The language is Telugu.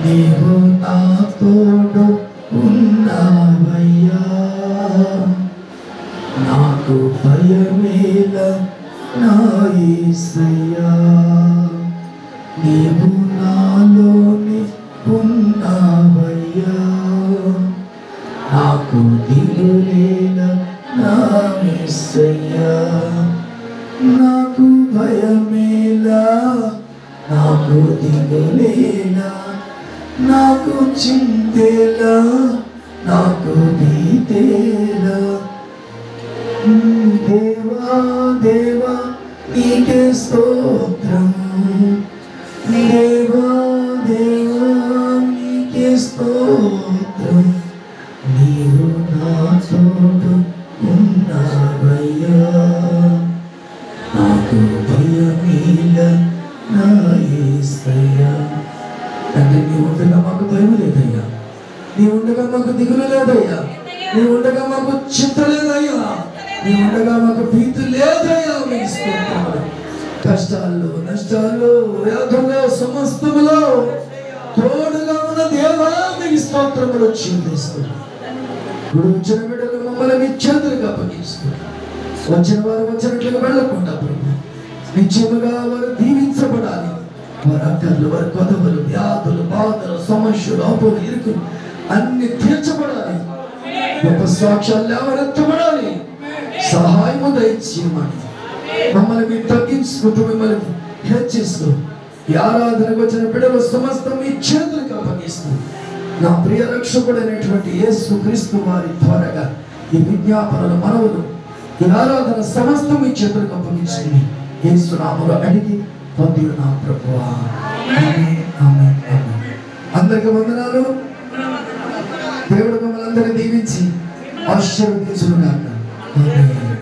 నీవు నా తోడు ఉన్నావయ్యా, నాకు భయమేల నా యేసయ్యా. నీవు నాలోనే ఉన్నావయ్యా, నాకు దిగులేల నా యేసయ్యా. నాకు భయమేలా, నాకు దిగులేలా, నాకు చింతేలా, నాకు భీతేలా. దేవా దేవా నీకే స్తోత్రం, దేవా దేవా నీకే స్తోత్రం. నీవు నా తోడు ఉన్నావయ్యా, నాకు భయమేల నా యేసయ్యా. అంటే నీ ఉండగా మాకు భయం లేదయ్యా, నీ ఉండగా మాకు దిగులు లేదయ్యా, నీ ఉండగా మాకు చింత లేదయ్యా, నీ ఉండగా మాకు భీతి లేదయ్యా. మీకు స్తోత్రములు. కష్టాల్లో నష్టాల్లో వ్యాధుల్లో సమస్తములో తోడుగా ఉన్న దేవా మీకు స్తోత్రములు చెల్లిస్తున్నాం. ఇప్పుడు వచ్చిన బిడ్డలు మమ్మల్ని మీ చేతులకు అప్పగిస్తున్నాం. వచ్చిన వారు వచ్చినట్లుగా వెళ్ళకుండా ప్రభు నిశ్చయముగా వారు దీవించబడాలి. వారి అక్కర్లు, వారి కొదవలు, వ్యాధులు, బాధలు, సమస్యలు, అప్పులు, ఇరుకులు అన్ని తీర్చబడాలి. గొప్ప సాక్ష్యాలు లేవనెత్తబడాలి. సహాయము దయచేయమని మమ్మల్ని మీరు తగ్గించుకుంటూ మిమ్మల్ని హెచ్చిస్తూ ఈ ఆరాధనకు వచ్చిన బిడ్డలు సమస్తం మీ చేతులకు అప్పగిస్తూ నా ప్రియ రక్షకుడైనటువంటి యేసు క్రీస్తు వారి త్వరగా ఈ విజ్ఞాపనలు మనవులు ఈ ఆరాధన సమస్తం మీ చేతులకు అప్పగించింది యేసు నామములో అడిగి పొంది ఉన్నాం ప్రభువా. ఆమేన్, ఆమేన్, ఆమేన్. అందరికీ వందనాలు. దేవుడు మమ్మల్ని అందరినీ దీవించి ఆశీర్వదించును గాక. ఆమేన్.